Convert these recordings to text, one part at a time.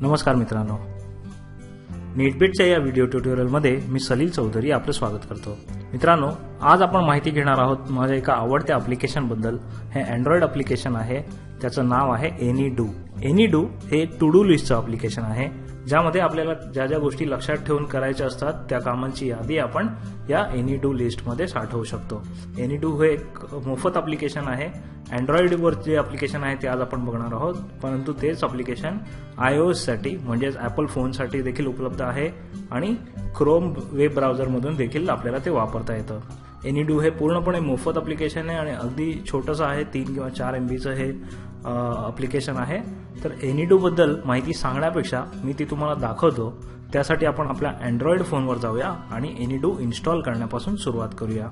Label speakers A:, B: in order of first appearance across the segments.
A: नमस्कार मित्रांनो, नेटबीटच्या या व्हिडिओ ट्युटोरियलमध्ये मी सलील चौधरी आपलं स्वागत करतो। मित्रांनो, आज आपण माहिती घेणार आहोत माझ्या एका आवडत्या ॲप्लिकेशन बद्दल। हे अँड्रॉइड ॲप्लिकेशन आहे, त्याचं नाव आहे एनीडू। एनीडू हे टू डू लिस्टचं ॲप्लिकेशन आहे, ज्यामध्ये आपल्याला ज्या ज्या गोष्टी लक्षात ठेवून करायच्या असतात त्या कामांची यादी आपण या एनीडू लिस्टमध्ये साठवू शकतो। एनीडू हे एक मोफत ॲप्लिकेशन आहे। अँड्रॉइडवर जे ॲप्लिकेशन आहे ते आज आपण बघणार आहोत, परंतु तेच ॲप्लिकेशन iOS साठी म्हणजेच ॲपल फोनसाठी देखील उपलब्ध आहे आणि क्रोम वेब ब्राउझरमधून देखील आपल्याला ते वापरता येतं। एनीडू हे पूर्णपणे मोफत ॲप्लिकेशन आहे आणि अगदी छोटंसं आहे, 3 किंवा 4 MBचं हे ॲप्लिकेशन आहे। तर एनीडू बद्दल माहिती सांगण्यापेक्षा मी ती तुम्हाला दाखवतो, त्यासाठी आपण आपल्या अँड्रॉइड फोनवर जाऊया आणि एनीडू इन्स्टॉल करण्यापासून सुरुवात करूया।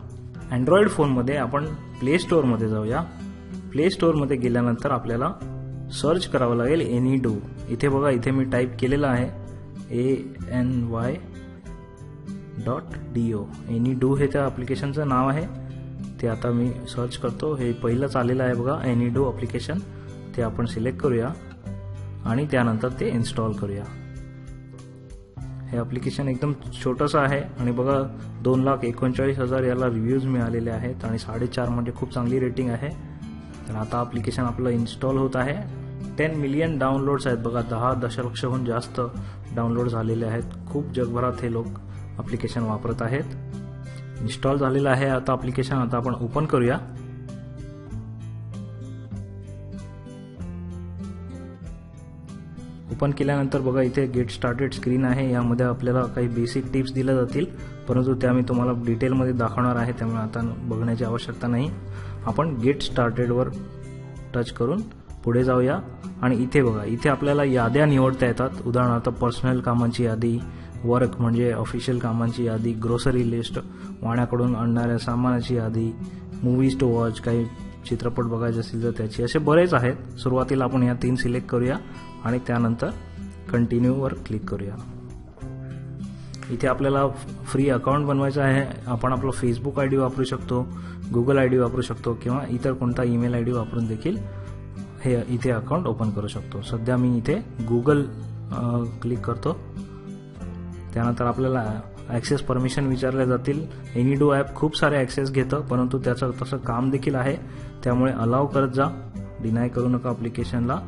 A: अँड्रॉइड फोनमध्ये आपण प्ले स्टोअरमध्ये जाऊया। प्ले स्टोअरमध्ये गेल्यानंतर आपल्याला सर्च करावं लागेल एनीडू। इथे बघा, इथे मी टाईप केलेलं आहे any.do। एनीडू हे त्या ॲप्लिकेशनचं नाव आहे, ते आता मी सर्च करतो। हे पहिलंच आलेलं आहे बघा, एनीडू ॲप्लिकेशन, ते आपण सिलेक्ट करूया आणि त्यानंतर ते इन्स्टॉल करूया। हे ॲप्लिकेशन एकदम छोटंसं आहे आणि बघा 2,39,000 याला रिव्ह्यूज मिळालेले आहेत आणि 4.5 म्हणजे खूप चांगली रेटिंग आहे। तर आता ॲप्लिकेशन आपलं इन्स्टॉल होत आहे। 10 मिलियन डाउनलोड्स आहेत बघा, 10 दशलक्षहून जास्त डाउनलोड झालेले आहेत। खूप जगभरात हे लोक ॲप्लिकेशन वापरत आहेत। इन्स्टॉल झालेलं आहे आता ॲप्लिकेशन। आता आपण ओपन करूया। ओपन केल्यानंतर बघा, इथे गेट स्टार्टेड स्क्रीन आहे। यामध्ये आपल्याला काही बेसिक टिप्स दिल्या जातील, परंतु त्या मी तुम्हाला डिटेलमध्ये दाखवणार आहे, त्यामुळे आता बघण्याची आवश्यकता नाही। आपण गेट स्टार्टेडवर टच करून पुढे जाऊया आणि इथे बघा, इथे आपल्याला याद्या निवडता येतात। उदाहरणार्थ पर्सनल कामांची यादी, वर्क म्हणजे ऑफिशियल कामांची यादी, ग्रोसरी लिस्ट वाण्याकडून आणणाऱ्या सामानाची यादी, मूवीज टू वॉच काही चित्रपट बघायचे असतील तर त्याची, असे बरेच आहेत। सुरुवातीला आपण या 3 सिलेक्ट करूया आणि त्यानंतर कंटिन्यूवर क्लिक करूया। इथे आपल्याला फ्री अकाउंट बनवायचं आहे। आपण आपलं फेसबुक ID वापरू शकतो, गुगल ID वापरू शकतो किंवा इतर कोणता ईमेल ID वापरून देखील हे इथे अकाउंट ओपन करू शकतो। सध्या मी इथे गुगल क्लिक करतो। त्यानंतर आपल्याला ॲक्सेस परमिशन विचारले जातील। एनीडू ॲप खूप सारे ॲक्सेस घेतं, परंतु त्याचं तसं काम देखील आहे, त्यामुळे अलाव करत जा, डिनाय करू नका ॲप्लिकेशनला।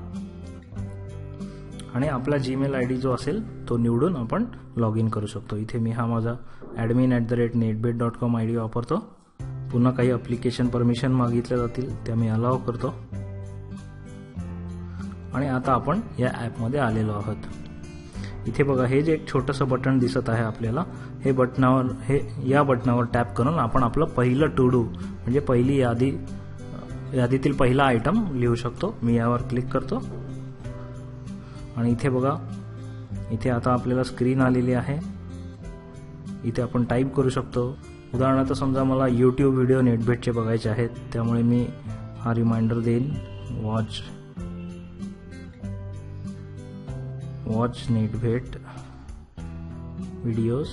A: आणि आपला जीमेल ID जो असेल तो निवडून आपण लॉग इन करू शकतो। इथे मी हा माझा admin@netbit.com ID वापरतो। पुन्हा काही ॲप्लिकेशन परमिशन मागितल्या जातील, त्या मी अलाव करतो आणि आता आपण या ॲपमध्ये आलेलो आहोत। इथे बघा, हे जे एक छोटंसं बटन दिसत आहे आपल्याला, या बटनावर टॅप करून आपण आपलं पहिलं टू डू म्हणजे पहिली यादीतील पहिला आयटम लिहू शकतो। मी यावर क्लिक करतो आणि इथे बघा, इथे आता आपल्याला स्क्रीन आलेली आहे। इथे आपण टाईप करू शकतो। उदाहरणार्थ समजा मला YouTube व्हिडिओ नेटबीटचे बघायचे आहेत, त्यामुळे मी हा रिमाइंडर देईन, वॉच नेटबीट व्हिडिओज,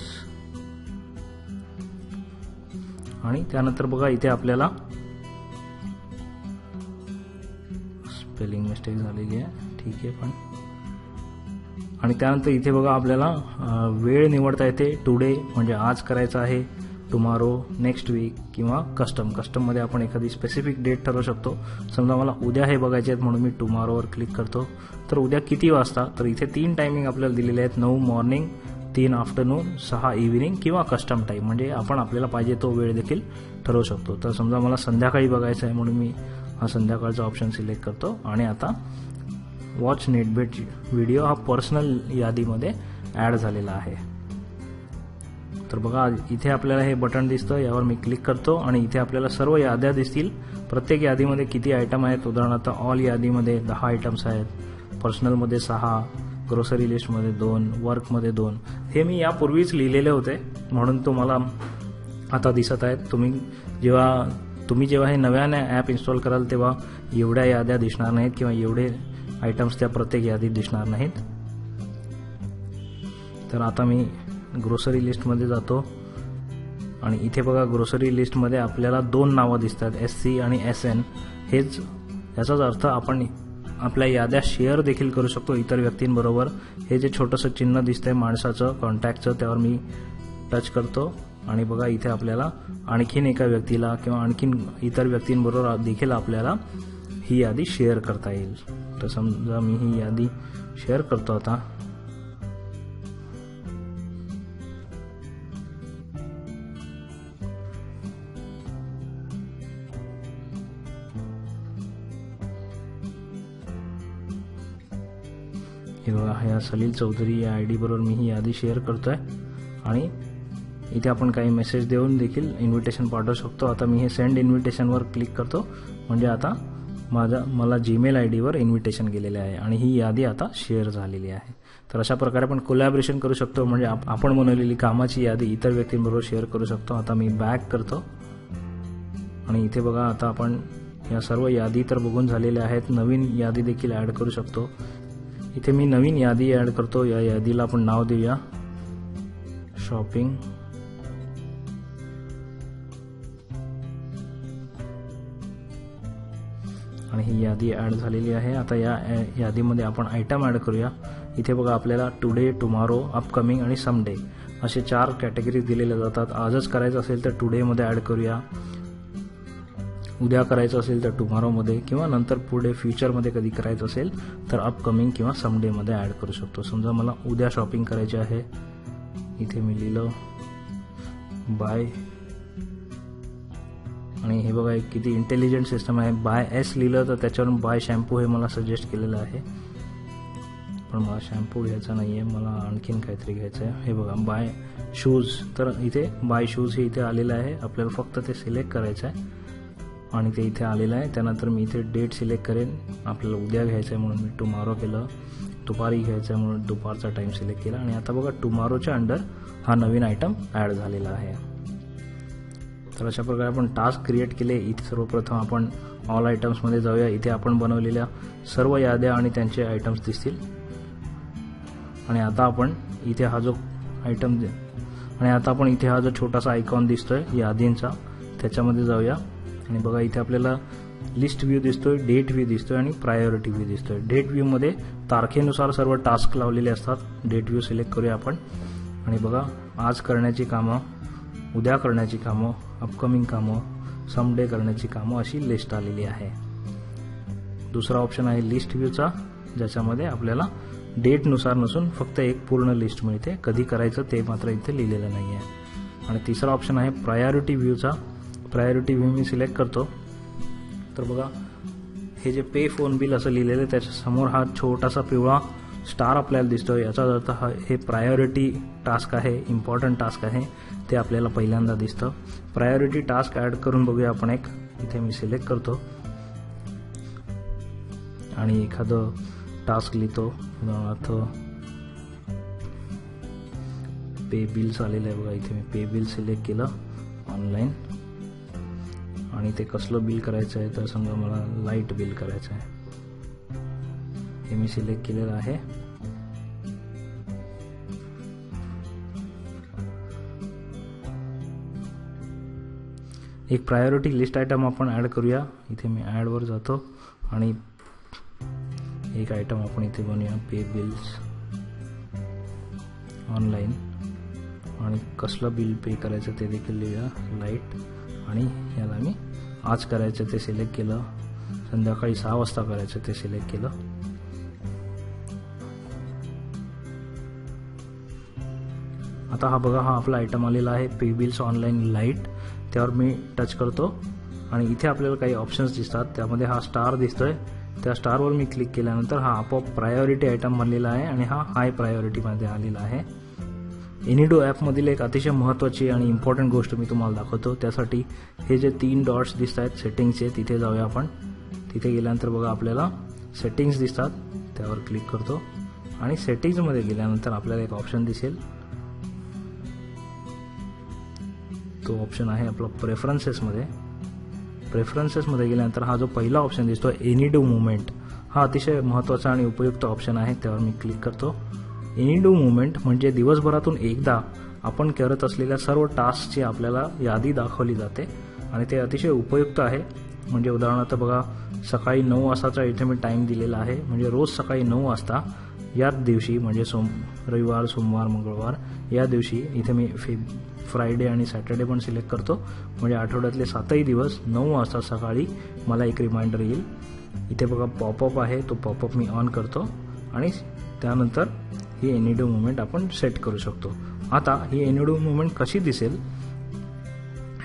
A: आणि त्यानंतर बघा, इथे आपल्याला स्पेलिंग मिस्टेक झालेली आहे, ठीक आहे पण। आणि त्यानंतर इथे बघा, आपल्याला वेळ निवडता येते। टुडे म्हणजे आज करायचं आहे, टुमारो, नेक्स्ट वीक किंवा कस्टममध्ये आपण एखादी स्पेसिफिक डेट ठरवू शकतो। समजा मला उद्या हे बघायचे आहेत म्हणून मी टुमारोवर क्लिक करतो। तर उद्या किती वाजता, तर इथे 3 टायमिंग आपल्याला दिलेले आहेत, 9 मॉर्निंग, 3 आफ्टरनून, 6 इव्हिनिंग किंवा कस्टम टाईम, म्हणजे आपण आपल्याला पाहिजे तो वेळ देखील ठरवू शकतो। तर समजा मला संध्याकाळी बघायचं आहे म्हणून मी हा संध्याकाळचा ऑप्शन सिलेक्ट करतो आणि आता वॉच नेटबीट व्हिडिओ हा पर्सनल यादीमध्ये ॲड झालेला आहे। तर बघा, इथे आपल्याला हे बटन दिसतं, यावर मी क्लिक करतो आणि इथे आपल्याला सर्व याद्या दिसतील। प्रत्येक यादीमध्ये किती आयटम आहेत, उदाहरणार्थ ऑल यादीमध्ये 10 आयटम्स आहेत, पर्सनलमध्ये 6, ग्रोसरी लिस्टमध्ये 2, वर्कमध्ये 2। हे मी यापूर्वीच लिहिलेले होते म्हणून तुम्हाला आता दिसत आहेत। तुम्ही जेव्हा हे नव्याने ॲप इन्स्टॉल कराल तेव्हा एवढ्या याद्या दिसणार नाहीत किंवा एवढे आयटम्स त्या प्रत्येक यादीत दिसणार नाहीत। तर आता मी ग्रोसरी लिस्टमध्ये जातो आणि इथे बघा, ग्रोसरी लिस्टमध्ये आपल्याला 2 नावं दिसतात, SC आणि SN। याचाच अर्थ आपण आपल्या याद्या शेअर देखील करू शकतो इतर व्यक्तींबरोबर. हे जे छोटंसं चिन्ह दिसतंय माणसाचं कॉन्टॅक्टचं, त्यावर मी टच करतो आणि बघा इथे आपल्याला आणखीन एका व्यक्तीला किंवा आणखीन इतर व्यक्तींबरोबर देखील आपल्याला ही यादी शेअर करता येईल. तर समजा मी ही यादी शेअर करतो आता. हे बघा, ह्या सलील चौधरी या ID बरोबर मी ही यादी शेअर करतोय आणि इथे आपण काही मेसेज देऊन देखील इन्व्हिटेशन पाठवू शकतो. आता मी हे सेंड इन्व्हिटेशनवर क्लिक करतो, म्हणजे आता मला जीमेल ID वर इन्व्हिटेशन गेलेले आहे आणि ही यादी आता शेअर झालेली आहे. तर अशा प्रकारे आपण कोलॅबोरेशन करू शकतो, म्हणजे आपण बनवलेली कामाची यादी इतर व्यक्तींबरोबर शेअर करू शकतो. आता मी बॅक करतो आणि इथे बघा, आता आपण या सर्व यादी तर बघून झालेल्या आहेत. नवीन यादी देखील ॲड करू शकतो. इथे मी नवीन यादी ॲड करतो. या यादीला आपण नाव देऊया शॉपिंग. आणि ही यादी ॲड झालेली आहे. आता या यादीमध्ये आपण आयटम ॲड करूया. इथे बघा, आपल्याला टुडे, टुमॉरो, अपकमिंग आणि समडे असे 4 कॅटेगरीज दिलेल्या जातात. आजच करायचं असेल तर टुडेमध्ये ॲड करूया, उद्या करायचं असेल तर टुमॉरोमध्ये, किंवा नंतर पुढे फ्युचरमध्ये कधी करायचं असेल तर अपकमिंग किंवा समडेमध्ये ॲड करू शकतो. समजा मला उद्या शॉपिंग करायची आहे. इथे मी लिहिलं बाय, आणि हे बघा किती इंटेलिजंट सिस्टम आहे. बाय एस लिहिलं तर त्याच्यावरून बाय शॅम्पू हे मला सजेस्ट केलेलं आहे, पण मला शॅम्पू घ्यायचा नाही आहे, मला आणखीन काहीतरी घ्यायचं आहे. हे बघा बाय शूज, तर इथे बाय शूज हे इथे आलेलं आहे. आपल्याला फक्त ते सिलेक्ट करायचं आहे आणि ते इथे आलेलं आहे. त्यानंतर मी इथे डेट सिलेक्ट करेन. आपल्याला उद्या घ्यायचं आहे म्हणून मी टुमॉरो केलं, दुपारी घ्यायचं आहे म्हणून दुपारचा टाईम सिलेक्ट केला. आणि आता बघा, टुमॉरोच्या अंडर हा नवीन आयटम ॲड झालेला आहे. तर अशा प्रकारे आपण टास्क क्रिएट केले. इथे सर्वप्रथम आपण ऑल आयटम्समध्ये जाऊया. इथे आपण बनवलेल्या सर्व याद्या आणि त्यांचे आयटम्स दिसतील. आणि आता आपण इथे हा जो छोटासा आयकॉन दिसतोय यादींचा, त्याच्यामध्ये जाऊया. आणि बघा, इथे आपल्याला लिस्ट व्ह्यू दिसतोय, डेट व्ह्यू दिसतोय आणि प्रायोरिटी व्ह्यू दिसतोय. डेट व्ह्यूमध्ये तारखेनुसार सर्व टास्क लावलेले असतात. डेट व्ह्यू सिलेक्ट करूया आपण. आणि बघा, आज करण्याची कामं, उद्या करण्याची कामं, अपकमिंग कामं, समडे करण्याची कामं अशी लिस्ट आलेली आहे. दुसरा ऑप्शन आहे लिस्ट व्ह्यूचा, ज्याच्यामध्ये आपल्याला डेटनुसार नसून फक्त एक पूर्ण लिस्ट मिळते. कधी करायचं ते मात्र इथे लिहिलेलं नाही आहे. आणि तिसरा ऑप्शन आहे प्रायोरिटी व्ह्यूचा. प्रायोरिटी व्ह्यू मी सिलेक्ट करतो. तर बघा, हे जे पे फोन बिल असं लिहिलेलं आहे त्याच्यासमोर हा छोटासा पिवळा स्टार आपल्याला दिसतोय. याचा अर्थ हे प्रायोरिटी टास्क आहे, इम्पॉर्टंट टास्क आहे, ते आपल्याला पहिल्यांदा दिसतं. प्रायोरिटी टास्क ॲड करून बघूया आपण एक. इथे मी सिलेक्ट करतो आणि एखादं टास्क लिहितो. उदाहरणार्थ पे बिल्स आलेलं आहे बघा. इथे मी पे बिल सिलेक्ट केलं ऑनलाईन. आणि ते कसलं बिल करायचं आहे तर समजा मला लाईट बिल करायचं आहे. हे मी सिलेक्ट केलेलं आहे. एक प्रायोरिटी लिस्ट आयटम आपण ॲड करूया. इथे मी ॲडवर जातो आणि एक आयटम आपण इथे बनवूया पे बिल्स ऑनलाईन. आणि कसलं बिल पे करायचं ते देखील लिहूया, लाईट. आणि याला मी आज करायचं ते सिलेक्ट केलं, संध्याकाळी 6 वाजता करायचं ते सिलेक्ट केलं. आता हा बघा, हा आपला आयटम आलेला आहे पे बिल्स ऑनलाईन लाईट. त्यावर मी टच करतो आणि इथे आपल्याला काही ऑप्शन्स दिसतात. त्यामध्ये हा स्टार दिसतोय, त्या स्टारवर मी क्लिक केल्यानंतर हा आपोआप प्रायोरिटी आयटम बनलेला आहे आणि हा हाय प्रायोरिटीमध्ये आलेला आहे. एनीडो ॲपमधील एक अतिशय महत्त्वाची आणि इम्पॉर्टंट गोष्ट मी तुम्हाला दाखवतो. त्यासाठी हे जे 3 डॉट्स दिसत आहेत सेटिंग्सचे, तिथे जाऊया आपण. तिथे गेल्यानंतर बघा, आपल्याला सेटिंग्स दिसतात, त्यावर क्लिक करतो आणि सेटिंग्समध्ये गेल्यानंतर आपल्याला एक ऑप्शन दिसेल. तो ऑप्शन आहे आपला प्रेफरन्सेसमध्ये. प्रेफरन्सेसमध्ये गेल्यानंतर हा जो पहिला ऑप्शन दिसतो एनीडो मुवमेंट, हा अतिशय महत्त्वाचा आणि उपयुक्त ऑप्शन आहे. त्यावर मी क्लिक करतो. एनीडो मुवमेंट म्हणजे दिवसभरातून एकदा आपण करत असलेल्या सर्व टास्कची आपल्याला यादी दाखवली जाते आणि ते अतिशय उपयुक्त आहे. म्हणजे उदाहरणार्थ बघा सकाळी 9 वाजताचा इथे मी टाईम दिलेला आहे, म्हणजे रोज सकाळी 9 वाजता याच दिवशी म्हणजे रविवार, सोमवार, मंगळवार या दिवशी इथे मी फ्रायडे आणि सॅटर्डे पण सिलेक्ट करतो, म्हणजे आठवड्यातले 7ही दिवस 9 वाजता सकाळी मला एक रिमाइंडर येईल. इथे बघा पॉपअप आहे, तो पॉपअप मी ऑन करतो आणि त्यानंतर ही एनी डू मुवमेंट आपण सेट करू शकतो. आता ही एनी डू मुवमेंट कशी दिसेल,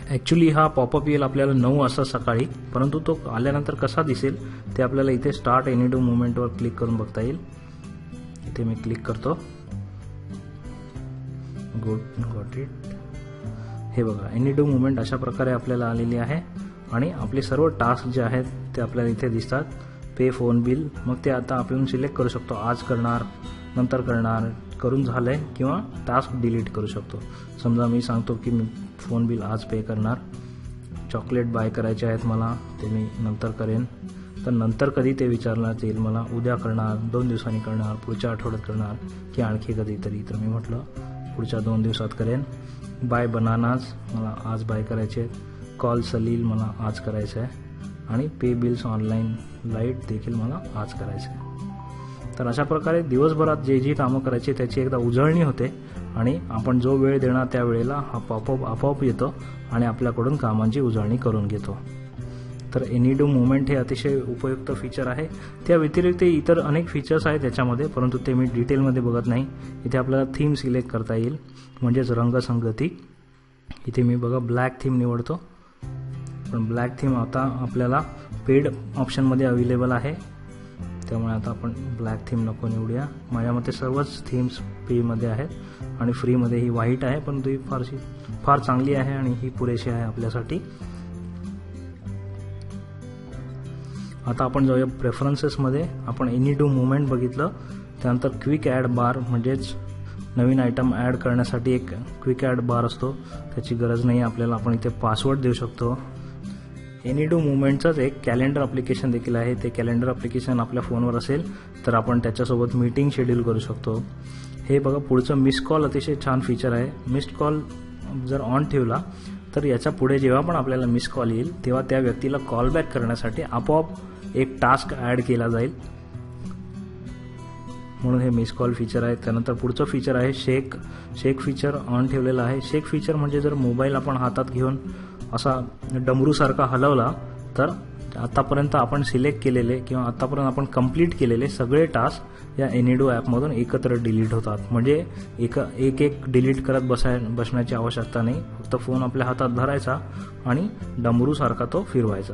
A: ॲक्च्युली हा पॉपअप येईल आपल्याला 9 वाजता सकाळी, परंतु तो आल्यानंतर कसा दिसेल ते आपल्याला इथे स्टार्ट एनी डू मुवमेंटवर क्लिक करून बघता येईल. इथे मी क्लिक करतो. Got it. हे बघा एनी डू मुवमेंट अशा प्रकारे आपल्याला आलेली आहे आणि आपले सर्व टास्क जे आहेत ते आपल्याला इथे दिसतात. पे फोन बिल, मग ते आता आपण सिलेक्ट करू शकतो, आज करणार, नंतर करणार, करून झालंय किंवा टास्क डिलीट करू शकतो. समजा मी सांगतो की मी फोन बिल आज पे करणार, चॉकलेट बाय करायचे आहेत मला, ते मी नंतर करेन. तर नंतर कधी ते विचारण्यात येईल मला, उद्या करणार, 2 दिवसांनी करणार, पुढच्या आठवड्यात करणार की आणखी कधीतरी. तर मी म्हटलं पुढच्या 2 दिवसात करेन. बाय बनानाज मला आज बाय करायचे, कॉल सलील मला आज करायचं आहे आणि पे बिल्स ऑनलाईन लाईट देखील मला आज करायचं आहे. तर अशा प्रकारे दिवसभरात जे जी कामं करायची त्याची एकदा उजळणी होते आणि आपण जो वेळ देणार त्या वेळेला हा पॉपअप आपोआप येतो आणि आपल्याकडून कामांची उजळणी करून घेतो. तर एनी डू मुवमेंट हे अतिशय उपयुक्त फीचर आहे. त्या व्यतिरिक्त इतर अनेक फीचर्स आहेत त्याच्यामध्ये, परंतु ते मी डिटेलमध्ये बघत नाही. इथे आपल्याला थीम सिलेक्ट करता येईल, म्हणजेच रंगसंगती. इथे मी बघा ब्लॅक थीम निवडतो, पण ब्लॅक थीम आता आपल्याला पेड ऑप्शनमध्ये अवेलेबल आहे, त्यामुळे आता आपण ब्लॅक थीम नको निवडूया. माझ्या मते सर्वच थीम्स पेमध्ये आहेत आणि फ्रीमध्ये ही व्हाईट आहे, परंतु ही फार चांगली आहे आणि ही पुरेशी आहे आपल्यासाठी. आता आपण जाऊया प्रेफरन्सेसमध्ये. आपण एनी डू मुवमेंट बघितलं, त्यानंतर क्विक ॲड बार, म्हणजेच नवीन आयटम ॲड करण्यासाठी एक क्विक ॲड बार असतो, त्याची गरज नाही आपल्याला. आपण इथे पासवर्ड देऊ शकतो. एनी डू मुवमेंटचंच एक कॅलेंडर ॲप्लिकेशन देखील आहे. ते कॅलेंडर ॲप्लिकेशन आपल्या फोनवर असेल तर आपण त्याच्यासोबत मीटिंग शेड्यूल करू शकतो. हे बघा पुढचं मिस कॉल अतिशय छान फीचर आहे. मिस्ड कॉल जर ऑन ठेवला तर याच्या पुढे जेव्हा पण आपल्याला मिस कॉल येईल तेव्हा त्या व्यक्तीला कॉल बॅक करण्यासाठी आपोआप एक टास्क ॲड केला जाईल, म्हणून हे मिस कॉल फीचर आहे. त्यानंतर पुढचं फीचर आहे शेक फीचर ऑन ठेवलेलं आहे. शेक फीचर म्हणजे जर मोबाईल आपण हातात घेऊन असा डमरूसारखा हलवला तर आतापर्यंत आपण सिलेक्ट केलेले किंवा आतापर्यंत आपण कंप्लीट केलेले सगळे टास्क या एनी डू ॲपमधून एकत्र डिलीट होतात. म्हणजे एक डिलीट करत बसण्याची आवश्यकता नाही, फक्त फोन आपल्या हातात धरायचा आणि डमरूसारखा तो फिरवायचा.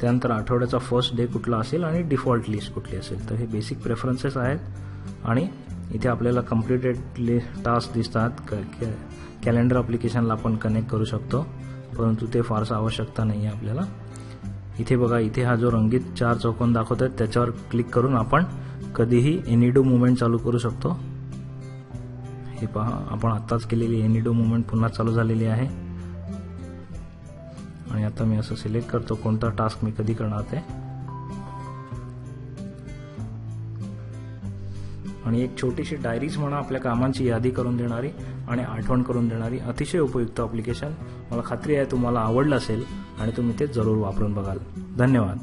A: त्यानंतर आठवड्याचा फर्स्ट डे कुठला असेल आणि डिफॉल्ट लिस्ट कुठली असेल. तर हे बेसिक प्रेफरन्सेस आहेत आणि इथे आपल्याला कम्प्लिटेड टास्क दिसतात. कॅलेंडर ॲप्लिकेशनला आपण कनेक्ट करू शकतो, परंतु ते फारसं आवश्यकता नाही आहे आपल्याला. इथे बघा, इथे हा जो रंगीत 4 चौकोन दाखवत आहेत त्याच्यावर क्लिक करून आपण कधीही एनी डू मुवमेंट चालू करू शकतो. हे पहा, आपण आत्ताच केलेली एनी डू मुवमेंट पुन्हा चालू झालेली आहे. आणि आता मी असं सिलेक्ट करतो कोणता टास्क मी कधी करणार ते, आणि एक छोटीशी डायरीज म्हणा आपल्या कामांची यादी करून देणारी आणि आठवण करून देणारी अतिशय उपयुक्त ॲप्लिकेशन. मला खात्री आहे तुम्हाला आवडलं असेल आणि तुम्ही ते जरूर वापरून बघाल. धन्यवाद.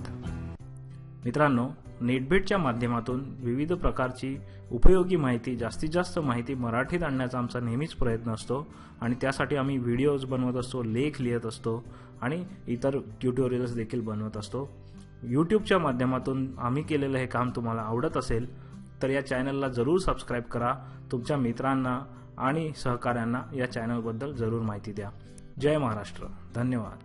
A: मित्रांनो, नेटबीटच्या माध्यमातून विविध प्रकारची उपयोगी माहिती, जास्तीत जास्त माहिती मराठीत आणण्याचा आमचा नेहमीच प्रयत्न असतो आणि त्यासाठी आम्ही व्हिडिओज बनवत असतो, लेख लिहित असतो आणि इतर ट्युटोरियल्स देखील बनवत असतो. यूट्यूबच्या माध्यमातून आम्ही केलेलं हे काम तुम्हाला आवडत असेल तर या चॅनलला जरूर सबस्क्राईब करा. तुमच्या मित्रांना आणि सहकाऱ्यांना या चॅनलबद्दल जरूर माहिती द्या. जय महाराष्ट्र. धन्यवाद.